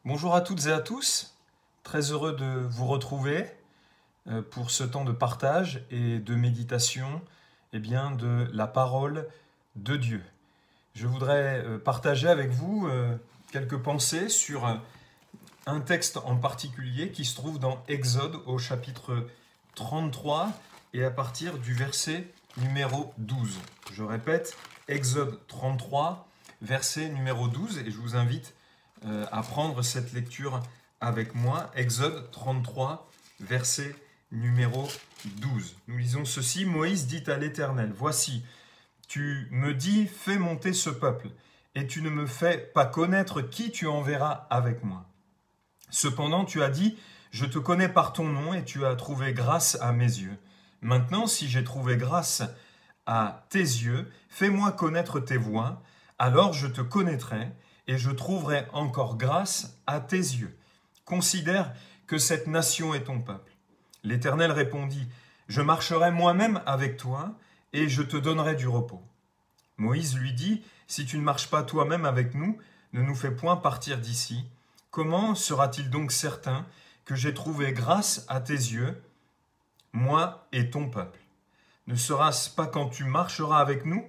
Bonjour à toutes et à tous, très heureux de vous retrouver pour ce temps de partage et de méditation de la parole de Dieu. Je voudrais partager avec vous quelques pensées sur un texte en particulier qui se trouve dans Exode au chapitre 33 et à partir du verset numéro 12. Je répète, Exode 33, verset numéro 12, et je vous invite à prendre cette lecture avec moi. Exode 33, verset numéro 12. Nous lisons ceci. Moïse dit à l'Éternel, « Voici, tu me dis, fais monter ce peuple, et tu ne me fais pas connaître qui tu enverras avec moi. Cependant, tu as dit, je te connais par ton nom, et tu as trouvé grâce à mes yeux. Maintenant, si j'ai trouvé grâce à tes yeux, fais-moi connaître tes voies, alors je te connaîtrai, et je trouverai encore grâce à tes yeux. Considère que cette nation est ton peuple. » L'Éternel répondit, « Je marcherai moi-même avec toi, et je te donnerai du repos. » Moïse lui dit, « Si tu ne marches pas toi-même avec nous, ne nous fais point partir d'ici. Comment sera-t-il donc certain que j'ai trouvé grâce à tes yeux, moi et ton peuple? Ne sera-ce pas quand tu marcheras avec nous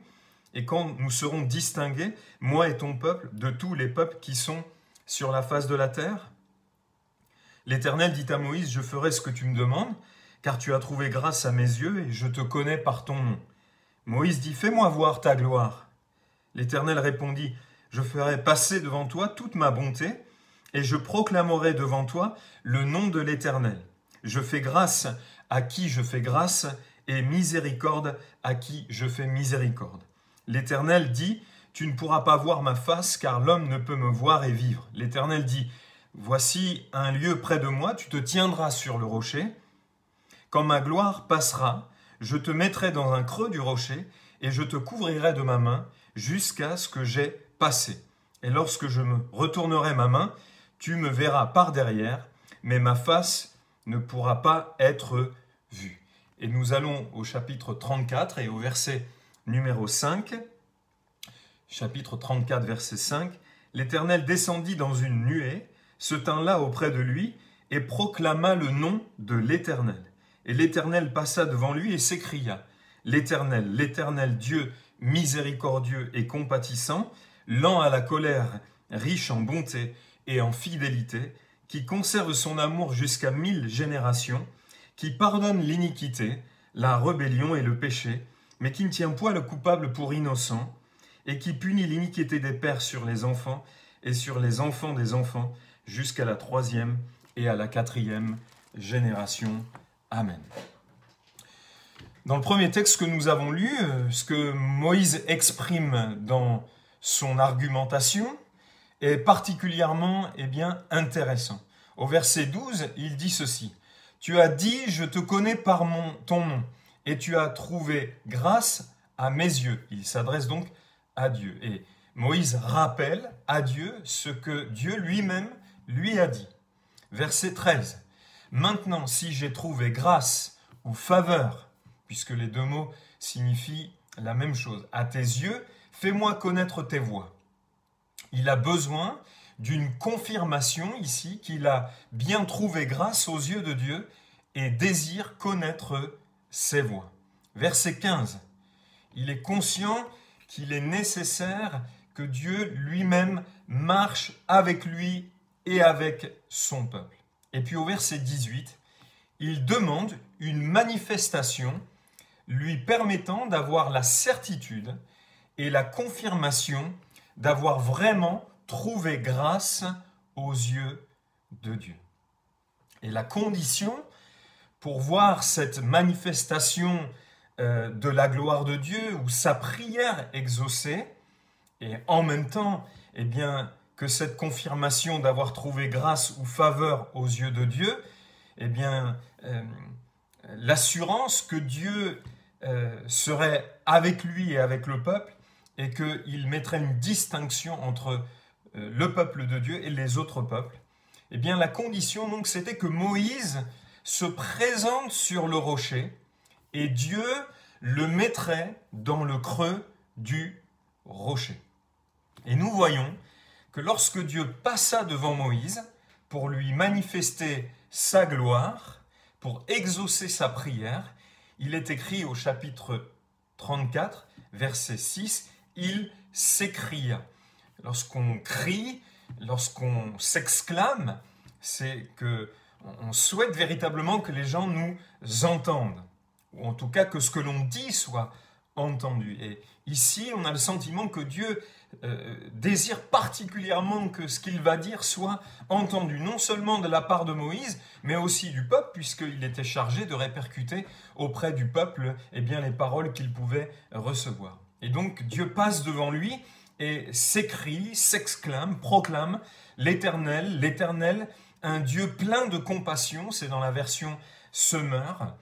et quand nous serons distingués, moi et ton peuple, de tous les peuples qui sont sur la face de la terre? » L'Éternel dit à Moïse, « Je ferai ce que tu me demandes, car tu as trouvé grâce à mes yeux et je te connais par ton nom. » Moïse dit, « Fais-moi voir ta gloire. » L'Éternel répondit, « Je ferai passer devant toi toute ma bonté et je proclamerai devant toi le nom de l'Éternel. Je fais grâce à qui je fais grâce et miséricorde à qui je fais miséricorde. » L'Éternel dit, « Tu ne pourras pas voir ma face, car l'homme ne peut me voir et vivre. » L'Éternel dit, « Voici un lieu près de moi, tu te tiendras sur le rocher. Quand ma gloire passera, je te mettrai dans un creux du rocher et je te couvrirai de ma main jusqu'à ce que j'aie passé. Et lorsque je me retournerai ma main, tu me verras par derrière, mais ma face ne pourra pas être vue. » Et nous allons au chapitre 34 et au verset numéro 5. Chapitre 34, verset 5. « L'Éternel descendit dans une nuée, se tint là auprès de lui et proclama le nom de l'Éternel. Et l'Éternel passa devant lui et s'écria, « L'Éternel, l'Éternel Dieu miséricordieux et compatissant, lent à la colère, riche en bonté et en fidélité, qui conserve son amour jusqu'à 1000 générations, qui pardonne l'iniquité, la rébellion et le péché, mais qui ne tient point le coupable pour innocent, et qui punit l'iniquité des pères sur les enfants et sur les enfants des enfants, jusqu'à la 3e et à la 4e génération. Amen. » Dans le premier texte que nous avons lu, ce que Moïse exprime dans son argumentation est particulièrement intéressant. Au verset 12, il dit ceci, « Tu as dit, je te connais par ton nom, et tu as trouvé grâce à mes yeux. » Il s'adresse donc à Dieu. Et Moïse rappelle à Dieu ce que Dieu lui-même lui a dit. Verset 13. « Maintenant, si j'ai trouvé grâce ou faveur, puisque les deux mots signifient la même chose, à tes yeux, fais-moi connaître tes voies. » Il a besoin d'une confirmation ici qu'il a bien trouvé grâce aux yeux de Dieu et désire connaître ses voies. Verset 15. Il est conscient qu'il est nécessaire que Dieu lui-même marche avec lui et avec son peuple. Et puis au verset 18, il demande une manifestation lui permettant d'avoir la certitude et la confirmation d'avoir vraiment trouvé grâce aux yeux de Dieu. Et la condition pour voir cette manifestation de la gloire de Dieu ou sa prière exaucée, et en même temps, que cette confirmation d'avoir trouvé grâce ou faveur aux yeux de Dieu, l'assurance que Dieu serait avec lui et avec le peuple et qu'il mettrait une distinction entre le peuple de Dieu et les autres peuples. La condition, donc, c'était que Moïse se présente sur le rocher et Dieu le mettrait dans le creux du rocher. Et nous voyons que lorsque Dieu passa devant Moïse pour lui manifester sa gloire, pour exaucer sa prière, il est écrit au chapitre 34, verset 6, il s'écria. Lorsqu'on crie, lorsqu'on s'exclame, c'est qu'on souhaite véritablement que les gens nous entendent, ou en tout cas que ce que l'on dit soit entendu. Et ici, on a le sentiment que Dieu désire particulièrement que ce qu'il va dire soit entendu, non seulement de la part de Moïse, mais aussi du peuple, puisqu'il était chargé de répercuter auprès du peuple les paroles qu'il pouvait recevoir. Et donc Dieu passe devant lui et s'écrie, s'exclame, proclame l'Éternel, l'Éternel, un Dieu plein de compassion, c'est dans la version Semeur,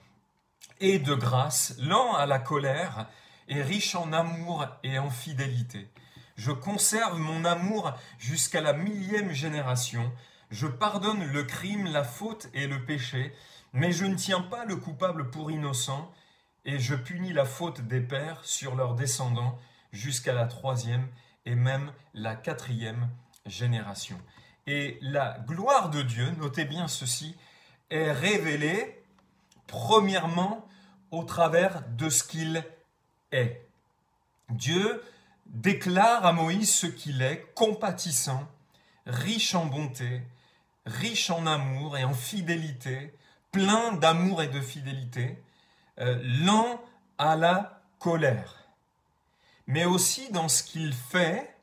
et de grâce, lent à la colère, et riche en amour et en fidélité. Je conserve mon amour jusqu'à la 1000e génération. Je pardonne le crime, la faute et le péché, mais je ne tiens pas le coupable pour innocent, et je punis la faute des pères sur leurs descendants jusqu'à la 3e et même la 4e génération. Et la gloire de Dieu, notez bien ceci, est révélée premièrement au travers de ce qu'il est. Dieu déclare à Moïse ce qu'il est, compatissant, riche en bonté, riche en amour et en fidélité, plein d'amour et de fidélité, lent à la colère. Mais aussi dans ce qu'il fait,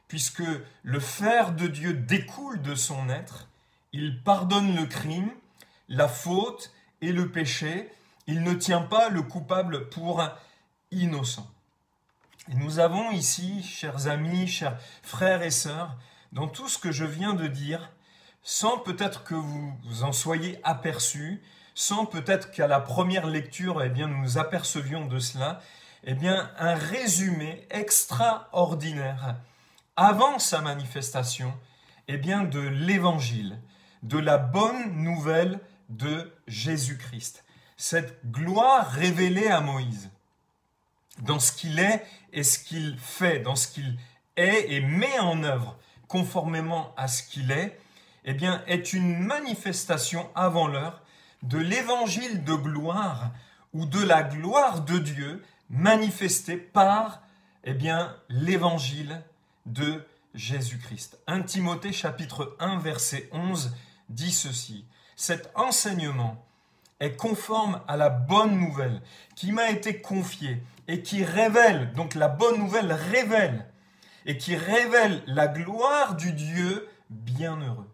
puisque le faire de Dieu découle de son être, il pardonne le crime, la faute et le péché, il ne tient pas le coupable pour innocent. Et nous avons ici, chers amis, chers frères et sœurs, dans tout ce que je viens de dire, sans peut-être que vous en soyez aperçus, sans peut-être qu'à la première lecture, nous nous apercevions de cela, un résumé extraordinaire avant sa manifestation, de l'évangile, de la bonne nouvelle de Jésus-Christ. Cette gloire révélée à Moïse, dans ce qu'il est et ce qu'il fait, dans ce qu'il est et met en œuvre conformément à ce qu'il est une manifestation avant l'heure de l'évangile de gloire ou de la gloire de Dieu manifestée par l'évangile de Jésus-Christ. 1 Timothée chapitre 1 verset 11 dit ceci: cet enseignement est conforme à la bonne nouvelle qui m'a été confiée et qui révèle, donc la bonne nouvelle révèle, et qui révèle la gloire du Dieu bienheureux.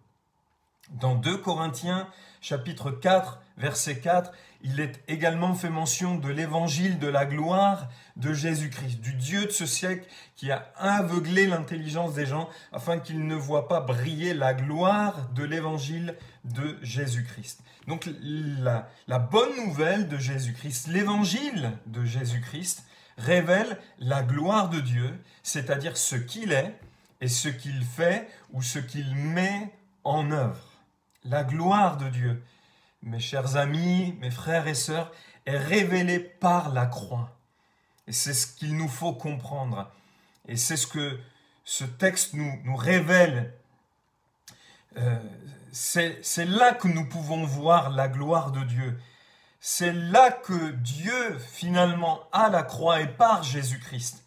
Dans 2 Corinthiens chapitre 4 verset 4, il est également fait mention de l'évangile de la gloire de Jésus-Christ, du Dieu de ce siècle qui a aveuglé l'intelligence des gens afin qu'ils ne voient pas briller la gloire de l'évangile de Jésus-Christ. Donc la bonne nouvelle de Jésus-Christ, l'évangile de Jésus-Christ révèle la gloire de Dieu, c'est-à-dire ce qu'il est et ce qu'il fait ou ce qu'il met en œuvre. La gloire de Dieu, mes chers amis, mes frères et sœurs, est révélée par la croix. Et c'est ce qu'il nous faut comprendre. Et c'est ce que ce texte nous révèle. C'est là que nous pouvons voir la gloire de Dieu. C'est là que Dieu, finalement, à la croix et par Jésus-Christ,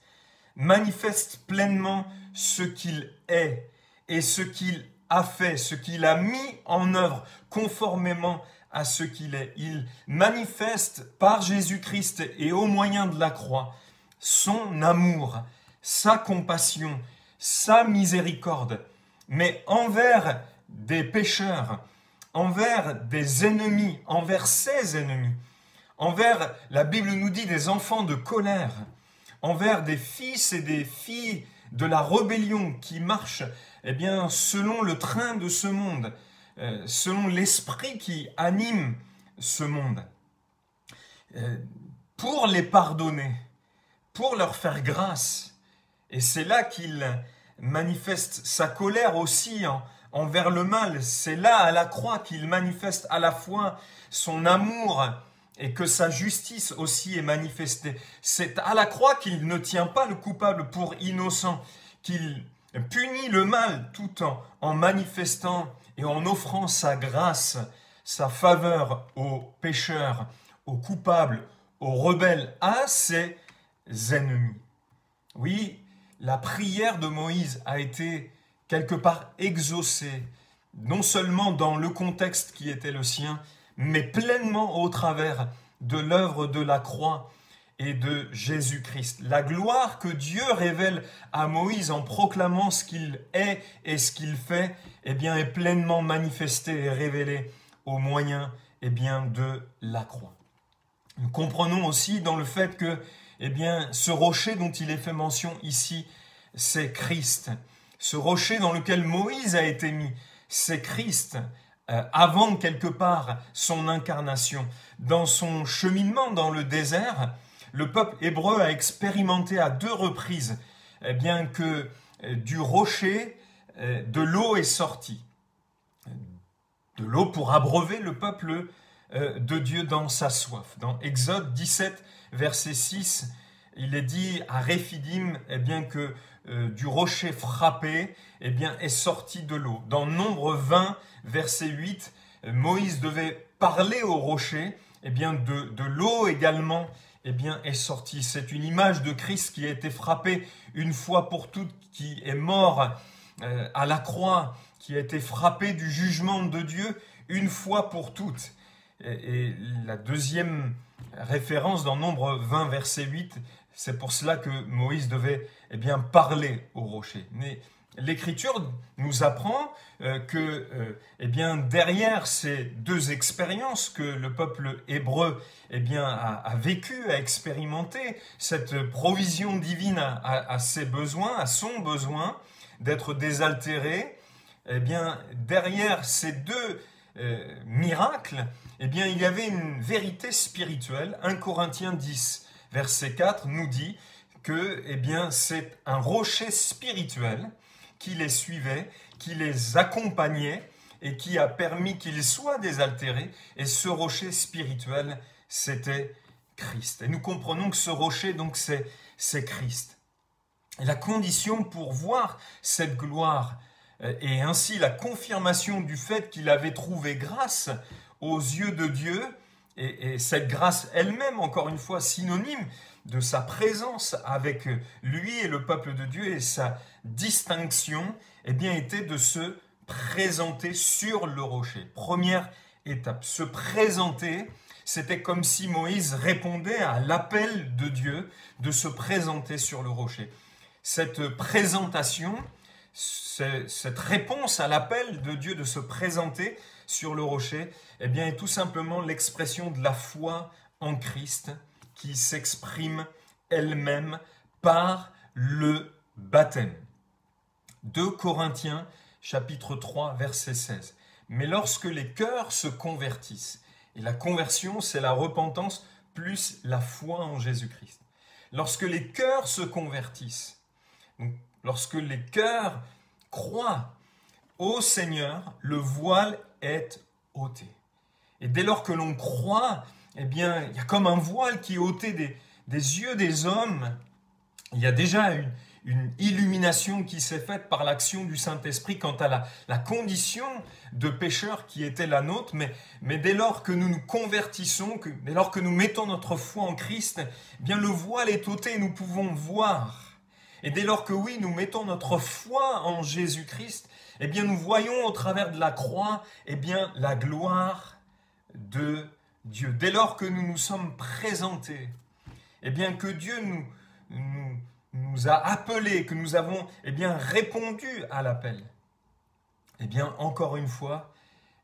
manifeste pleinement ce qu'il est et ce qu'il a fait, ce qu'il a mis en œuvre conformément à ce qu'il est. Il manifeste par Jésus-Christ et au moyen de la croix son amour, sa compassion, sa miséricorde, mais envers des pécheurs, envers des ennemis, envers ses ennemis, envers, la Bible nous dit, des enfants de colère, envers des fils et des filles de la rébellion qui marchent selon le train de ce monde, selon l'esprit qui anime ce monde, pour les pardonner, pour leur faire grâce. Et c'est là qu'il manifeste sa colère aussi envers le mal. C'est là, à la croix, qu'il manifeste à la fois son amour et que sa justice aussi est manifestée. C'est à la croix qu'il ne tient pas le coupable pour innocent, qu'il punit le mal tout en manifestant et en offrant sa grâce, sa faveur aux pécheurs, aux coupables, aux rebelles, à ses ennemis. Oui, la prière de Moïse a été quelque part exaucée, non seulement dans le contexte qui était le sien, mais pleinement au travers de l'œuvre de la croix et de Jésus-Christ. La gloire que Dieu révèle à Moïse en proclamant ce qu'il est et ce qu'il fait, eh bien, est pleinement manifestée et révélée au moyen, eh bien, de la croix. Nous comprenons aussi dans le fait que, eh bien, ce rocher dont il est fait mention ici, c'est Christ. Ce rocher dans lequel Moïse a été mis, c'est Christ. Avant quelque part son incarnation, dans son cheminement dans le désert, le peuple hébreu a expérimenté à 2 reprises eh bien, que du rocher, de l'eau est sortie. De l'eau pour abreuver le peuple de Dieu dans sa soif. Dans Exode 17, verset 6, il est dit à Réphidim eh bien, que du rocher frappé eh bien, est sorti de l'eau. Dans Nombre 20, verset 8, Moïse devait parler au rocher, eh bien, de l'eau également eh bien, est sortie. C'est une image de Christ qui a été frappé une fois pour toutes, qui est mort à la croix, qui a été frappé du jugement de Dieu une fois pour toutes. Et la deuxième référence dans Nombre 20, verset 8, c'est pour cela que Moïse devait eh bien, parler au rocher. Mais l'Écriture nous apprend que eh bien, derrière ces 2 expériences que le peuple hébreu eh bien, a vécu, a expérimenté, cette provision divine à ses besoins, à son besoin d'être désaltéré, eh bien, derrière ces 2 miracles, eh bien, il y avait une vérité spirituelle. 1 Corinthiens 10, verset 4 nous dit que eh bien, c'est un rocher spirituel qui les suivait, qui les accompagnait et qui a permis qu'ils soient désaltérés. Et ce rocher spirituel, c'était Christ. Et nous comprenons que ce rocher, donc, c'est Christ. Et la condition pour voir cette gloire et ainsi la confirmation du fait qu'il avait trouvé grâce aux yeux de Dieu, et cette grâce elle-même, encore une fois, synonyme de sa présence avec lui et le peuple de Dieu, et sa distinction, eh bien, était de se présenter sur le rocher. Première étape, se présenter, c'était comme si Moïse répondait à l'appel de Dieu de se présenter sur le rocher. Cette présentation, cette réponse à l'appel de Dieu de se présenter sur le rocher, eh bien, est tout simplement l'expression de la foi en Christ qui s'exprime elle-même par le baptême. 2 Corinthiens, chapitre 3, verset 16. Mais lorsque les cœurs se convertissent, et la conversion, c'est la repentance plus la foi en Jésus-Christ. Lorsque les cœurs se convertissent, donc, lorsque les cœurs croient au Seigneur, le voile est ôté. Et dès lors que l'on croit, eh bien, il y a comme un voile qui est ôté des yeux des hommes. Il y a déjà une illumination qui s'est faite par l'action du Saint-Esprit quant à la condition de pécheur qui était la nôtre. Mais dès lors que nous nous convertissons, dès lors que nous mettons notre foi en Christ, eh bien, le voile est ôté et nous pouvons voir. Et dès lors que oui, nous mettons notre foi en Jésus-Christ, eh bien, nous voyons au travers de la croix, eh bien, la gloire de Dieu. Dès lors que nous nous sommes présentés, eh bien, que Dieu nous a appelés, que nous avons eh bien, répondu à l'appel, eh bien, encore une fois,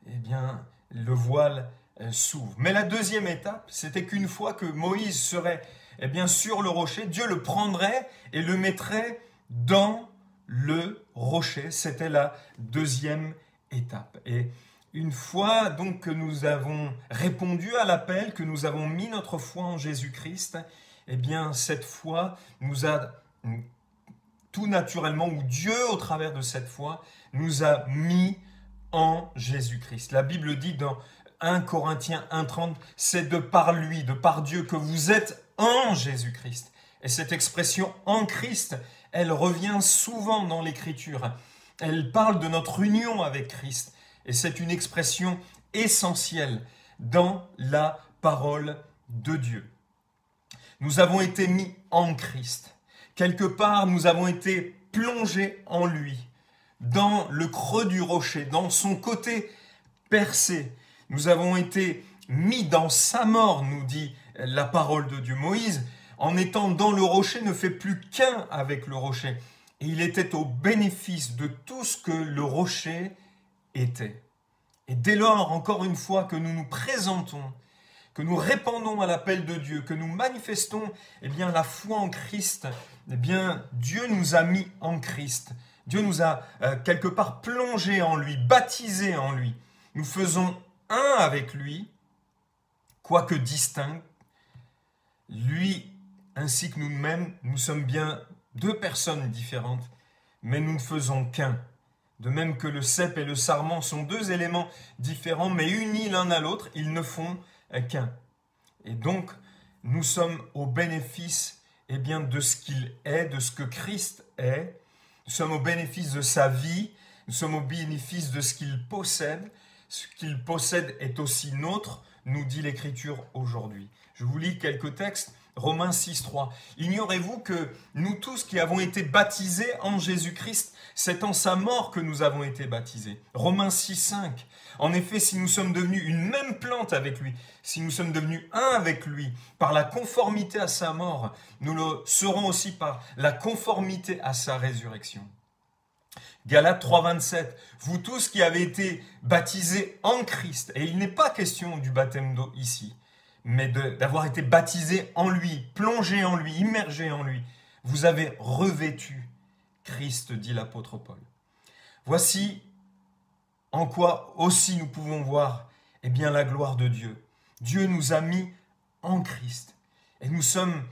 eh bien, le voile s'ouvre. Mais la deuxième étape, c'était qu'une fois que Moïse serait eh bien, sur le rocher, Dieu le prendrait et le mettrait dans le rocher. C'était la deuxième étape. Et une fois donc que nous avons répondu à l'appel, que nous avons mis notre foi en Jésus-Christ, eh bien, cette foi nous a tout naturellement, ou Dieu, au travers de cette foi, nous a mis en Jésus-Christ. La Bible dit dans 1 Corinthiens 1,30, c'est de par lui, de par Dieu, que vous êtes en Jésus-Christ. Et cette expression en Christ, elle revient souvent dans l'Écriture. Elle parle de notre union avec Christ. Et c'est une expression essentielle dans la parole de Dieu. Nous avons été mis en Christ. Quelque part, nous avons été plongés en lui, dans le creux du rocher, dans son côté percé. Nous avons été mis dans sa mort, nous dit la parole de Dieu. Moïse, en étant dans le rocher, ne fait plus qu'un avec le rocher. Et il était au bénéfice de tout ce que le rocher était. Et dès lors, encore une fois, que nous nous présentons, que nous répondons à l'appel de Dieu, que nous manifestons la foi en Christ, Dieu nous a mis en Christ. Dieu nous a quelque part plongés en lui, baptisés en lui. Nous faisons un avec lui, quoique distincts. Lui ainsi que nous-mêmes, nous sommes bien deux personnes différentes, mais nous ne faisons qu'un. De même que le cep et le sarment sont deux éléments différents, mais unis l'un à l'autre, ils ne font qu'un. Et donc, nous sommes au bénéfice de ce qu'il est, de ce que Christ est. Nous sommes au bénéfice de sa vie, nous sommes au bénéfice de ce qu'il possède. Ce qu'il possède est aussi nôtre, nous dit l'Écriture aujourd'hui. Je vous lis quelques textes. Romains 6,3. Ignorez-vous que nous tous qui avons été baptisés en Jésus-Christ, c'est en sa mort que nous avons été baptisés. Romains 6,5. En effet, si nous sommes devenus une même plante avec lui, si nous sommes devenus un avec lui, par la conformité à sa mort, nous le serons aussi par la conformité à sa résurrection. Galates 3,27. Vous tous qui avez été baptisés en Christ, et il n'est pas question du baptême d'eau ici, mais d'avoir été baptisé en lui, plongé en lui, immergé en lui. Vous avez revêtu Christ, dit l'apôtre Paul. Voici en quoi aussi nous pouvons voir la gloire de Dieu. Dieu nous a mis en Christ. Et nous sommes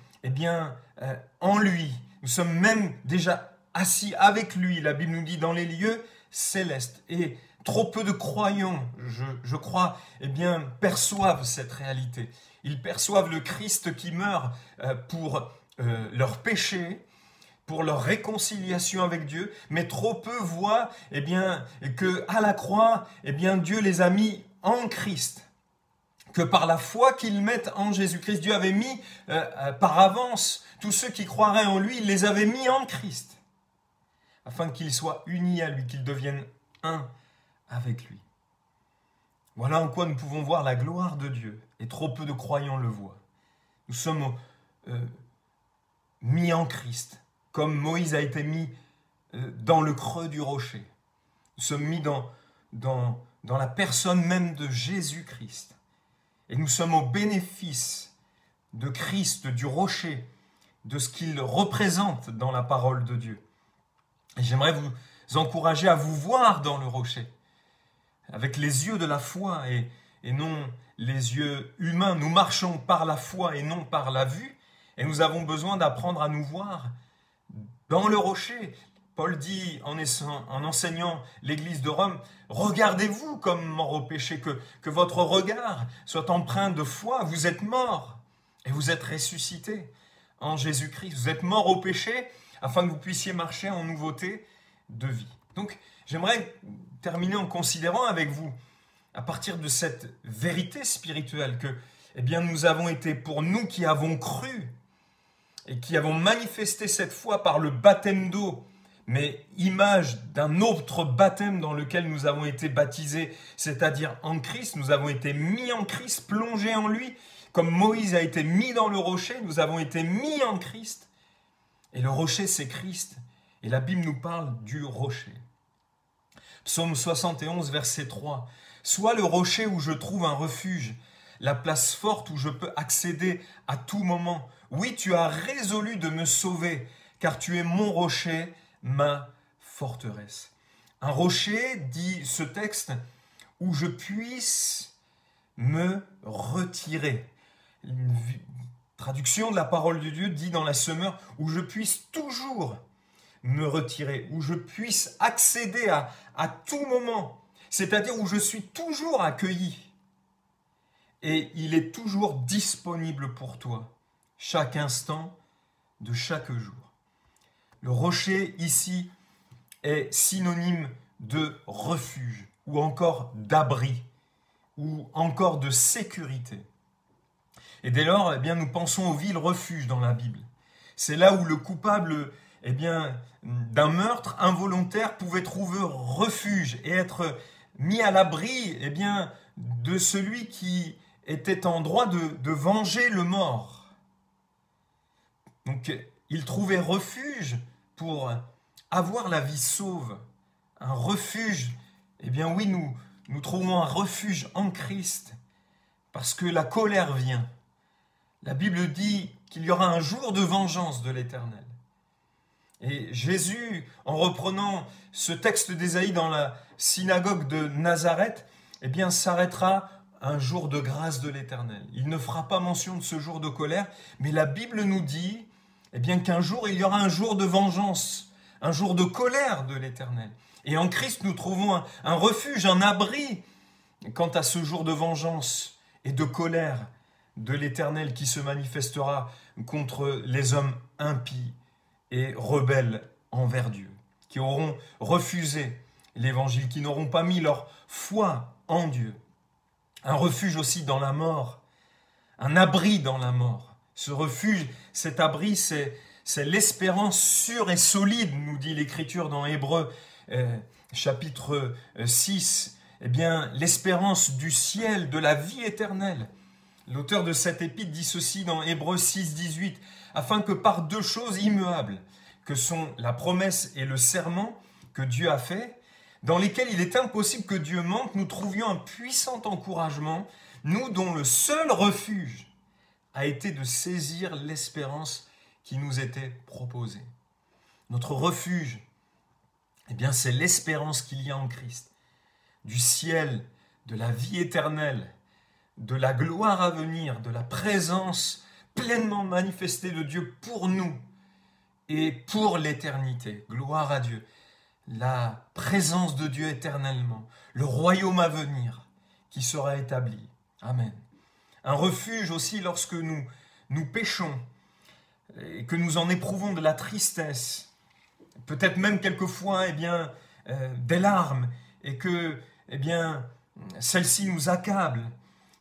en lui. Nous sommes même déjà assis avec lui. La Bible nous dit dans les lieux célestes. Et trop peu de croyants, je crois, perçoivent cette réalité. Ils perçoivent le Christ qui meurt pour leurs péchés, pour leur réconciliation avec Dieu, mais trop peu voient que à la croix, Dieu les a mis en Christ. Que par la foi qu'ils mettent en Jésus-Christ, Dieu avait mis par avance tous ceux qui croiraient en lui, il les avait mis en Christ, afin qu'ils soient unis à lui, qu'ils deviennent un avec lui. Voilà en quoi nous pouvons voir la gloire de Dieu, et trop peu de croyants le voient. Nous sommes mis en Christ, comme Moïse a été mis dans le creux du rocher. Nous sommes mis dans la personne même de Jésus-Christ. Et nous sommes au bénéfice de Christ, du rocher, de ce qu'il représente dans la parole de Dieu. Et j'aimerais vous encourager à vous voir dans le rocher, avec les yeux de la foi et non les yeux humains. Nous marchons par la foi et non par la vue, et nous avons besoin d'apprendre à nous voir dans le rocher. Paul dit en enseignant l'église de Rome, regardez-vous comme mort au péché, que votre regard soit empreint de foi. Vous êtes morts et vous êtes ressuscités en Jésus-Christ. Vous êtes morts au péché afin que vous puissiez marcher en nouveauté de vie. Donc, j'aimerais terminer en considérant avec vous, à partir de cette vérité spirituelle, que nous avons été, pour nous qui avons cru et qui avons manifesté cette foi par le baptême d'eau, mais image d'un autre baptême dans lequel nous avons été baptisés, c'est-à-dire en Christ. Nous avons été mis en Christ, plongés en lui, comme Moïse a été mis dans le rocher, nous avons été mis en Christ. Et le rocher, c'est Christ. Et la Bible nous parle du rocher. Psaume 71, verset 3. « Sois le rocher où je trouve un refuge, la place forte où je peux accéder à tout moment. Oui, tu as résolu de me sauver, car tu es mon rocher, ma forteresse. » Un rocher, dit ce texte, où je puisse me retirer. Une traduction de la parole de Dieu dit dans la Semeur, où je puisse toujours me retirer, où je puisse accéder à tout moment, c'est-à-dire où je suis toujours accueilli. Et il est toujours disponible pour toi, chaque instant de chaque jour. Le rocher ici est synonyme de refuge, ou encore d'abri, ou encore de sécurité. Et dès lors, eh bien, nous pensons aux villes refuges dans la Bible. C'est là où le coupable d'un meurtre involontaire pouvait trouver refuge et être mis à l'abri de celui qui était en droit de venger le mort. Donc, il trouvait refuge pour avoir la vie sauve. Un refuge, oui, nous trouvons un refuge en Christ parce que la colère vient. La Bible dit qu'il y aura un jour de vengeance de l'Éternel. Et Jésus, en reprenant ce texte d'Ésaïe dans la synagogue de Nazareth, s'arrêtera un jour de grâce de l'Éternel. Il ne fera pas mention de ce jour de colère, mais la Bible nous dit qu'un jour, il y aura un jour de vengeance, un jour de colère de l'Éternel. Et en Christ, nous trouvons un refuge, un abri quant à ce jour de vengeance et de colère de l'Éternel qui se manifestera contre les hommes impies et rebelles envers Dieu, qui auront refusé l'Évangile, qui n'auront pas mis leur foi en Dieu. Un refuge aussi dans la mort, un abri dans la mort. Ce refuge, cet abri, c'est l'espérance sûre et solide, nous dit l'Écriture dans Hébreux chapitre 6. L'espérance du ciel, de la vie éternelle. L'auteur de cette épître dit ceci dans Hébreux 6, 18, « Afin que par deux choses immuables, que sont la promesse et le serment que Dieu a fait, dans lesquels il est impossible que Dieu mente, nous trouvions un puissant encouragement, nous dont le seul refuge a été de saisir l'espérance qui nous était proposée. » Notre refuge, c'est l'espérance qu'il y a en Christ, du ciel, de la vie éternelle, de la gloire à venir, de la présence pleinement manifestée de Dieu pour nous et pour l'éternité. Gloire à Dieu. La présence de Dieu éternellement, le royaume à venir qui sera établi. Amen. Un refuge aussi lorsque nous péchons et que nous en éprouvons de la tristesse, peut-être même quelquefois des larmes et que celle-ci nous accable.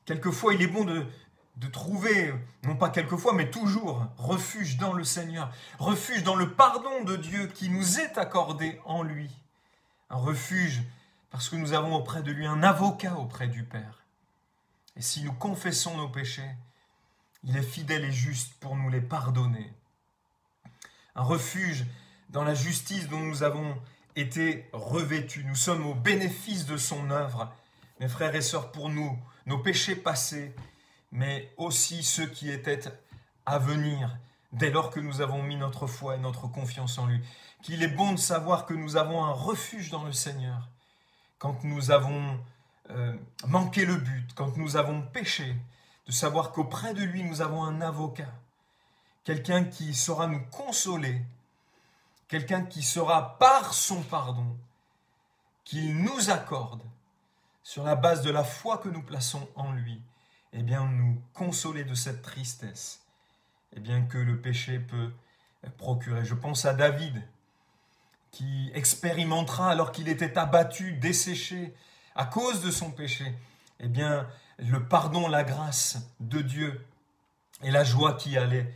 Quelquefois, il est bon de trouver, non pas quelquefois, mais toujours, refuge dans le Seigneur, refuge dans le pardon de Dieu qui nous est accordé en lui. Un refuge parce que nous avons auprès de lui un avocat auprès du Père. Et si nous confessons nos péchés, il est fidèle et juste pour nous les pardonner. Un refuge dans la justice dont nous avons été revêtus. Nous sommes au bénéfice de son œuvre, mes frères et sœurs, pour nous, nos péchés passés, mais aussi ceux qui étaient à venir, dès lors que nous avons mis notre foi et notre confiance en lui. Qu'il est bon de savoir que nous avons un refuge dans le Seigneur, quand nous avons manqué le but, quand nous avons péché, de savoir qu'auprès de lui, nous avons un avocat, quelqu'un qui saura nous consoler, quelqu'un qui saura, par son pardon, qu'il nous accorde, sur la base de la foi que nous plaçons en lui, nous consoler de cette tristesse que le péché peut procurer. Je pense à David, qui expérimentera, alors qu'il était abattu, desséché, à cause de son péché, le pardon, la grâce de Dieu et la joie qui allait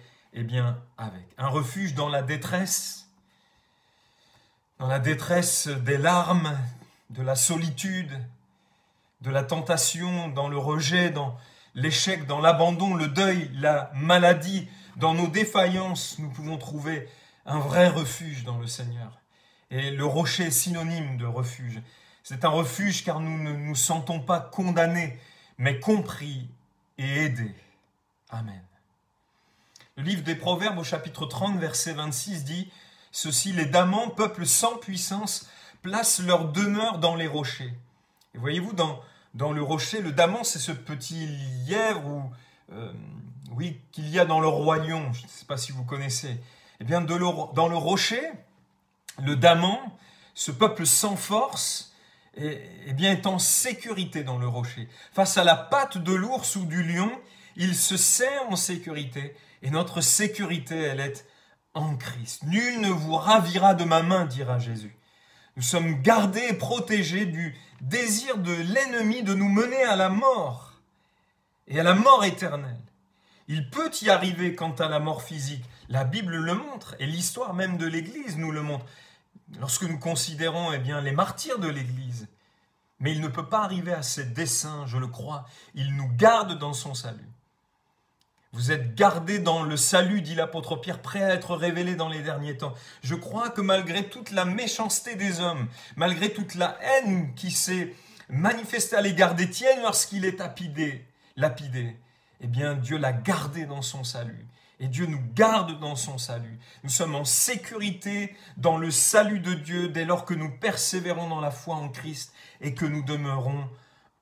avec. Un refuge dans la détresse des larmes, de la solitude, de la tentation, dans le rejet, dans l'échec, dans l'abandon, le deuil, la maladie, dans nos défaillances, nous pouvons trouver un vrai refuge dans le Seigneur. Et le rocher est synonyme de refuge. C'est un refuge car nous ne nous sentons pas condamnés, mais compris et aidés. Amen. Le livre des Proverbes au chapitre 30, verset 26 dit « Ceci, les damans, peuple sans puissance, placent leur demeure dans les rochers. » Et voyez-vous, dans le rocher, le daman, c'est ce petit lièvre qu'il y a dans le roi lion. Je ne sais pas si vous connaissez. Dans le rocher, le daman, ce peuple sans force, est en sécurité dans le rocher. Face à la patte de l'ours ou du lion, il se sent en sécurité. Et notre sécurité, elle est en Christ. Nul ne vous ravira de ma main, dira Jésus. Nous sommes gardés et protégés du désir de l'ennemi de nous mener à la mort et à la mort éternelle. Il peut y arriver quant à la mort physique. La Bible le montre et l'histoire même de l'Église nous le montre. Lorsque nous considérons les martyrs de l'Église. Mais il ne peut pas arriver à ses desseins, je le crois. Il nous garde dans son salut. Vous êtes gardés dans le salut, dit l'apôtre Pierre, prêt à être révélé dans les derniers temps. Je crois que malgré toute la méchanceté des hommes, malgré toute la haine qui s'est manifestée à l'égard d'Étienne lorsqu'il est lapidé, eh bien Dieu l'a gardé dans son salut. Et Dieu nous garde dans son salut. Nous sommes en sécurité dans le salut de Dieu dès lors que nous persévérons dans la foi en Christ et que nous demeurons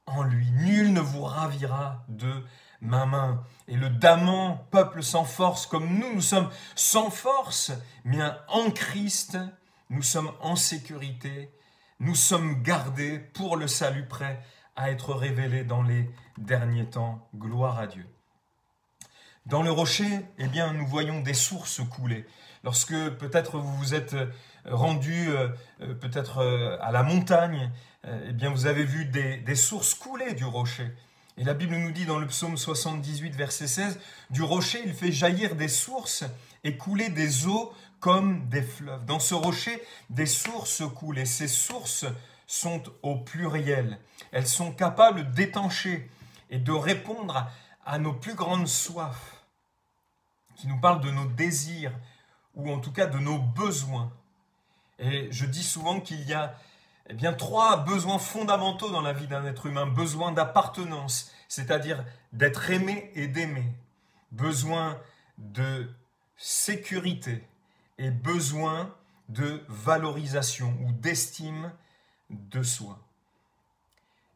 en lui. Nul ne vous ravira de ma main. Et le damnant peuple sans force, comme nous sommes sans force, bien en Christ, nous sommes en sécurité, nous sommes gardés pour le salut prêt à être révélé dans les derniers temps. Gloire à Dieu. Dans le rocher, nous voyons des sources couler. Lorsque peut-être vous vous êtes rendu à la montagne, vous avez vu des sources couler du rocher. Et la Bible nous dit dans le psaume 78, verset 16, « Du rocher, il fait jaillir des sources et couler des eaux comme des fleuves. » Dans ce rocher, des sources coulent et ces sources sont au pluriel. Elles sont capables d'étancher et de répondre à nos plus grandes soifs, qui nous parlent de nos désirs ou en tout cas de nos besoins. Et je dis souvent qu'il y a trois besoins fondamentaux dans la vie d'un être humain. Besoin d'appartenance, c'est-à-dire d'être aimé et d'aimer. Besoin de sécurité et besoin de valorisation ou d'estime de soi.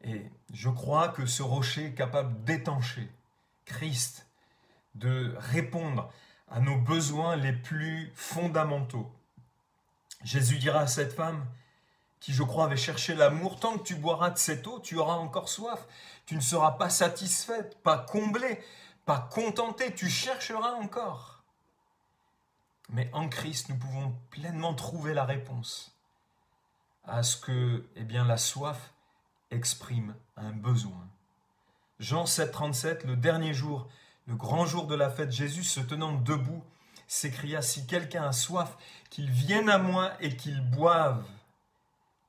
Et je crois que ce rocher est capable d'étancher Christ, de répondre à nos besoins les plus fondamentaux. Jésus dira à cette femme, qui je crois avait cherché l'amour, tant que tu boiras de cette eau, tu auras encore soif. Tu ne seras pas satisfaite, pas comblée, pas contentée, tu chercheras encore. Mais en Christ, nous pouvons pleinement trouver la réponse à ce que la soif exprime un besoin. Jean 7, 37, le dernier jour, le grand jour de la fête, Jésus se tenant debout, s'écria, « Si quelqu'un a soif, qu'il vienne à moi et qu'il boive.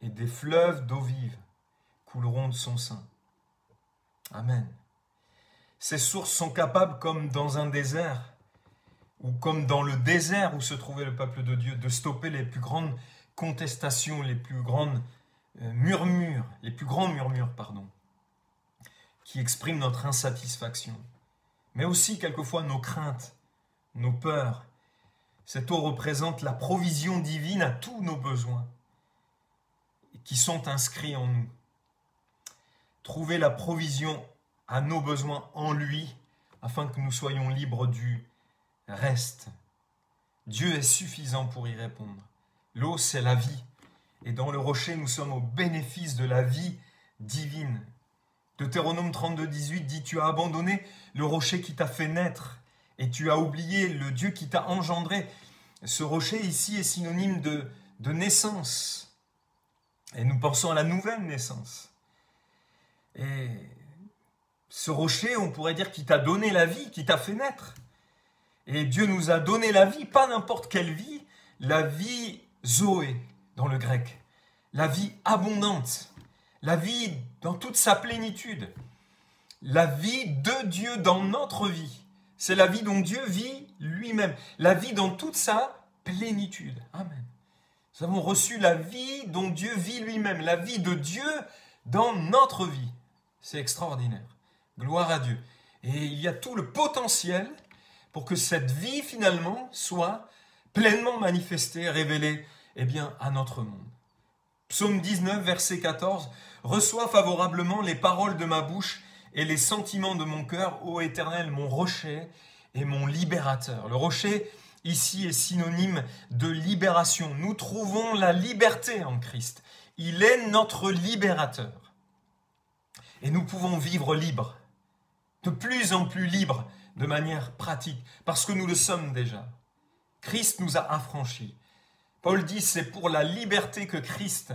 Et des fleuves d'eau vive couleront de son sein. » Amen. Ces sources sont capables, comme dans un désert, ou comme dans le désert où se trouvait le peuple de Dieu, de stopper les plus grandes contestations, les plus grands murmures, qui expriment notre insatisfaction. Mais aussi, quelquefois, nos craintes, nos peurs. Cette eau représente la provision divine à tous nos besoins qui sont inscrits en nous. Trouver la provision à nos besoins en lui, afin que nous soyons libres du reste. Dieu est suffisant pour y répondre. L'eau, c'est la vie. Et dans le rocher, nous sommes au bénéfice de la vie divine. Deutéronome 32, 18 dit « Tu as abandonné le rocher qui t'a fait naître, et tu as oublié le Dieu qui t'a engendré. » Ce rocher ici est synonyme de naissance. Et nous pensons à la nouvelle naissance. Et ce rocher, on pourrait dire qui t'a donné la vie, qui t'a fait naître. Et Dieu nous a donné la vie, pas n'importe quelle vie, la vie Zoé dans le grec. La vie abondante, la vie dans toute sa plénitude. La vie de Dieu dans notre vie. C'est la vie dont Dieu vit lui-même. La vie dans toute sa plénitude. Amen. Nous avons reçu la vie dont Dieu vit lui-même, la vie de Dieu dans notre vie. C'est extraordinaire. Gloire à Dieu. Et il y a tout le potentiel pour que cette vie, finalement, soit pleinement manifestée, révélée, à notre monde. Psaume 19, verset 14. « Reçois favorablement les paroles de ma bouche et les sentiments de mon cœur, ô Éternel, mon rocher et mon libérateur. » Le rocher, ici, est synonyme de libération. Nous trouvons la liberté en Christ. Il est notre libérateur. Et nous pouvons vivre libres, de plus en plus libres, de manière pratique, parce que nous le sommes déjà. Christ nous a affranchis. Paul dit, c'est pour la liberté que Christ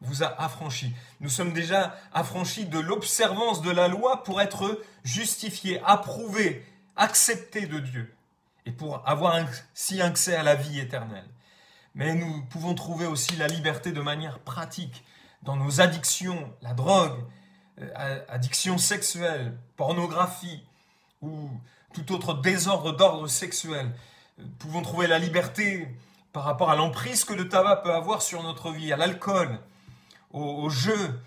vous a affranchis. Nous sommes déjà affranchis de l'observance de la loi pour être justifiés, approuvés, acceptés de Dieu et pour avoir ainsi accès à la vie éternelle. Mais nous pouvons trouver aussi la liberté de manière pratique dans nos addictions, la drogue, addiction sexuelle, pornographie ou tout autre désordre d'ordre sexuel. Nous pouvons trouver la liberté par rapport à l'emprise que le tabac peut avoir sur notre vie, à l'alcool, au jeu,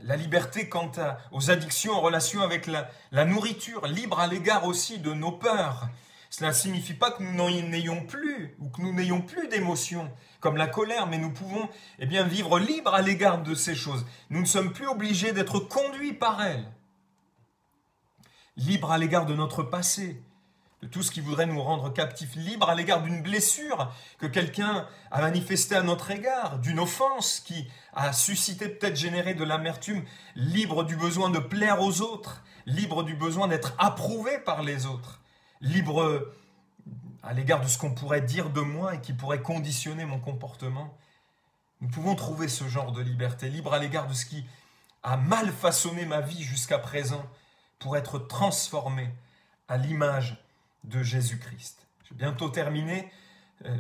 la liberté quant aux addictions en relation avec la nourriture, libre à l'égard aussi de nos peurs. Cela ne signifie pas que nous n'en ayons plus ou que nous n'ayons plus d'émotions comme la colère, mais nous pouvons vivre libre à l'égard de ces choses. Nous ne sommes plus obligés d'être conduits par elles. Libre à l'égard de notre passé, de tout ce qui voudrait nous rendre captifs, libre à l'égard d'une blessure que quelqu'un a manifestée à notre égard, d'une offense qui a suscité, peut-être généré de l'amertume, libre du besoin de plaire aux autres, libre du besoin d'être approuvé par les autres, libre à l'égard de ce qu'on pourrait dire de moi et qui pourrait conditionner mon comportement. Nous pouvons trouver ce genre de liberté, libre à l'égard de ce qui a mal façonné ma vie jusqu'à présent pour être transformé à l'image de Jésus-Christ. J'ai bientôt terminé.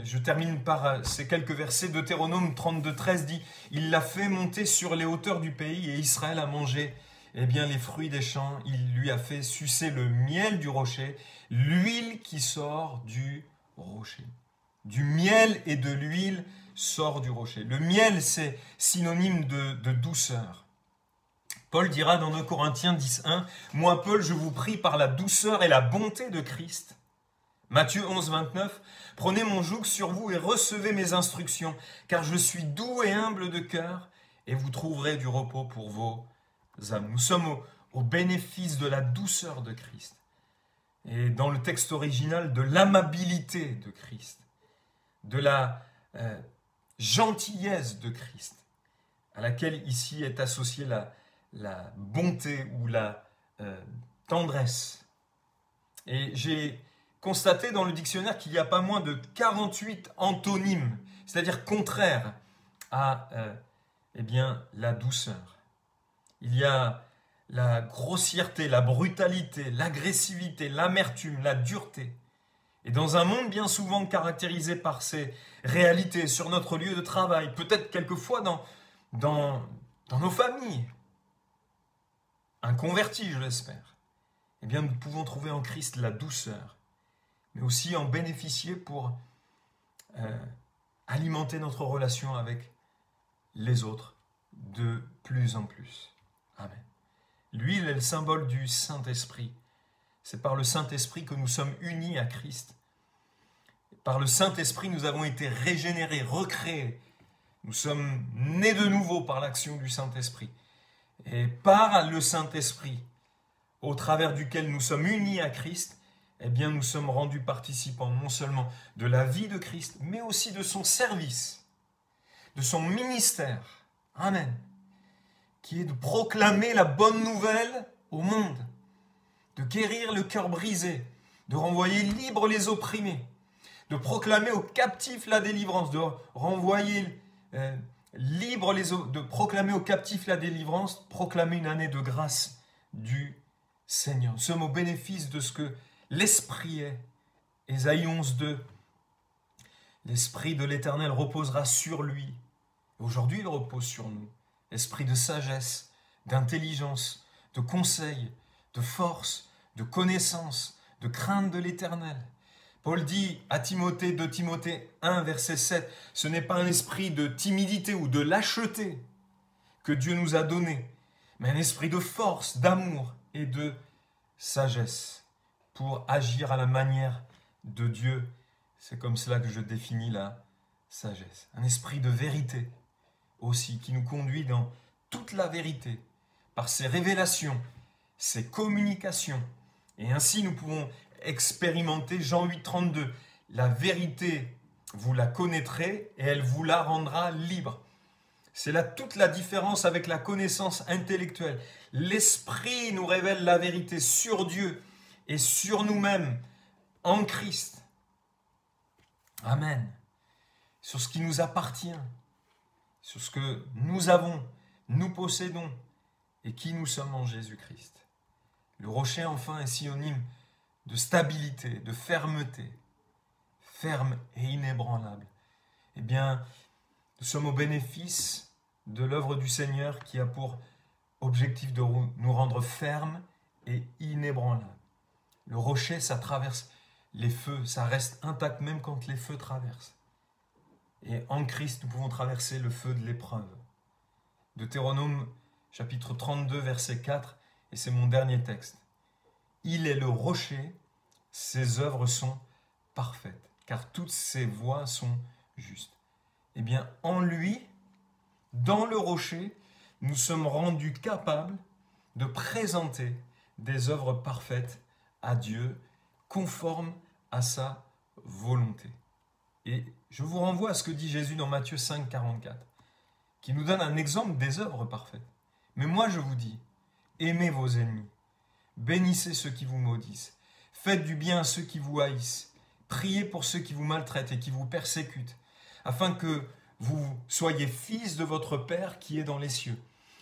Je termine par ces quelques versets. Deutéronome 32,13 dit « Il l'a fait monter sur les hauteurs du pays et Israël a mangé les fruits des champs. Il lui a fait sucer le miel du rocher, l'huile qui sort du rocher. » Du miel et de l'huile sort du rocher. Le miel, c'est synonyme de douceur. Paul dira dans 2 Corinthiens 10,1 « Moi, Paul, je vous prie par la douceur et la bonté de Christ. » Matthieu 11,29 « Prenez mon joug sur vous et recevez mes instructions, car je suis doux et humble de cœur, et vous trouverez du repos pour vos âmes. » Nous sommes au bénéfice de la douceur de Christ. Et dans le texte original, de l'amabilité de Christ, de la gentillesse de Christ, à laquelle ici est associée la bonté ou la tendresse. Et j'ai constaté dans le dictionnaire qu'il n'y a pas moins de 48 antonymes, c'est-à-dire contraires à la douceur. Il y a la grossièreté, la brutalité, l'agressivité, l'amertume, la dureté. Et dans un monde bien souvent caractérisé par ces réalités sur notre lieu de travail, peut-être quelquefois dans nos familles, inconvertis, je l'espère, nous pouvons trouver en Christ la douceur, mais aussi en bénéficier pour alimenter notre relation avec les autres de plus en plus. Amen. L'huile est le symbole du Saint-Esprit. C'est par le Saint-Esprit que nous sommes unis à Christ. Par le Saint-Esprit, nous avons été régénérés, recréés. Nous sommes nés de nouveau par l'action du Saint-Esprit. Et par le Saint-Esprit, au travers duquel nous sommes unis à Christ, nous sommes rendus participants non seulement de la vie de Christ, mais aussi de son service, de son ministère. Amen. Qui est de proclamer la bonne nouvelle au monde, de guérir le cœur brisé, de renvoyer libres les opprimés, de proclamer aux captifs la délivrance, de renvoyer de proclamer aux captifs la délivrance, proclamer une année de grâce du Seigneur. Nous sommes au bénéfice de ce que l'Esprit est. Ésaïe 11,2. L'Esprit de l'Éternel reposera sur lui. Aujourd'hui, il repose sur nous. Esprit de sagesse, d'intelligence, de conseil, de force, de connaissance, de crainte de l'Éternel. Paul dit à Timothée, 2 Timothée 1, verset 7, « Ce n'est pas un esprit de timidité ou de lâcheté que Dieu nous a donné, mais un esprit de force, d'amour et de sagesse pour agir à la manière de Dieu. » C'est comme cela que je définis la sagesse. Un esprit de vérité aussi, qui nous conduit dans toute la vérité, par ses révélations, ses communications. Et ainsi, nous pouvons expérimenter Jean 8, 32. La vérité, vous la connaîtrez et elle vous la rendra libre. C'est là toute la différence avec la connaissance intellectuelle. L'Esprit nous révèle la vérité sur Dieu et sur nous-mêmes en Christ. Amen. Sur ce qui nous appartient, sur ce que nous avons, nous possédons et qui nous sommes en Jésus-Christ. Le rocher, enfin, est synonyme de stabilité, de fermeté, ferme et inébranlable. Eh bien, nous sommes au bénéfice de l'œuvre du Seigneur qui a pour objectif de nous rendre fermes et inébranlables. Le rocher, ça traverse les feux, ça reste intact même quand les feux traversent. Et en Christ, nous pouvons traverser le feu de l'épreuve. Deutéronome chapitre 32, verset 4, et c'est mon dernier texte. Il est le rocher, ses œuvres sont parfaites, car toutes ses voies sont justes. Eh bien, en lui, dans le rocher, nous sommes rendus capables de présenter des œuvres parfaites à Dieu, conformes à sa volonté. Et je vous renvoie à ce que dit Jésus dans Matthieu 5, 44, qui nous donne un exemple des œuvres parfaites. Mais moi je vous dis, aimez vos ennemis, bénissez ceux qui vous maudissent, faites du bien à ceux qui vous haïssent, priez pour ceux qui vous maltraitent et qui vous persécutent, afin que vous soyez fils de votre Père qui est dans les cieux.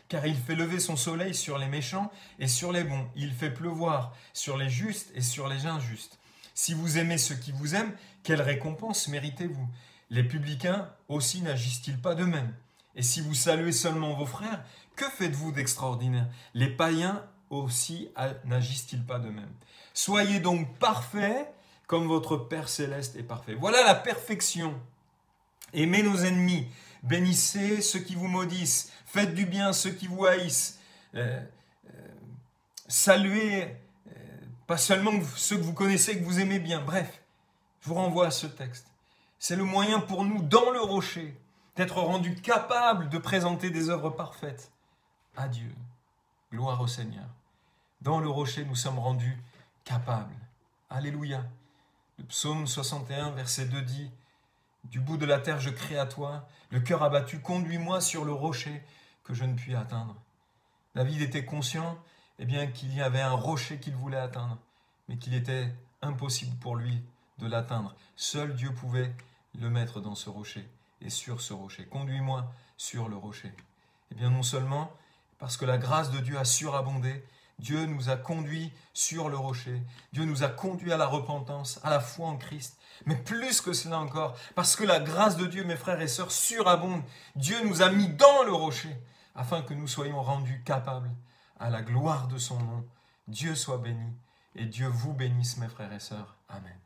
Car il fait lever son soleil sur les méchants et sur les bons. Il fait pleuvoir sur les justes et sur les injustes. Si vous aimez ceux qui vous aiment, quelle récompense méritez-vous? Les publicains aussi n'agissent-ils pas de même? Et si vous saluez seulement vos frères, que faites-vous d'extraordinaire? Les païens aussi n'agissent-ils pas de même? Soyez donc parfaits comme votre Père céleste est parfait. Voilà la perfection. Aimez nos ennemis, bénissez ceux qui vous maudissent, faites du bien à ceux qui vous haïssent, saluez pas seulement ceux que vous connaissez, que vous aimez bien. Bref, je vous renvoie à ce texte. C'est le moyen pour nous, dans le rocher, d'être rendus capables de présenter des œuvres parfaites à Dieu. Gloire au Seigneur. Dans le rocher, nous sommes rendus capables. Alléluia. Le psaume 61, verset 2 dit: du bout de la terre, je crie à toi, le cœur abattu, conduis-moi sur le rocher que je ne puis atteindre. David était conscient qu'il y avait un rocher qu'il voulait atteindre, mais qu'il était impossible pour lui de l'atteindre. Seul Dieu pouvait le mettre dans ce rocher et sur ce rocher. Conduis-moi sur le rocher. Non seulement parce que la grâce de Dieu a surabondé, Dieu nous a conduits sur le rocher. Dieu nous a conduits à la repentance, à la foi en Christ. Mais plus que cela encore, parce que la grâce de Dieu, mes frères et sœurs, surabonde, Dieu nous a mis dans le rocher, afin que nous soyons rendus capables à la gloire de son nom. Dieu soit béni, et Dieu vous bénisse, mes frères et sœurs. Amen.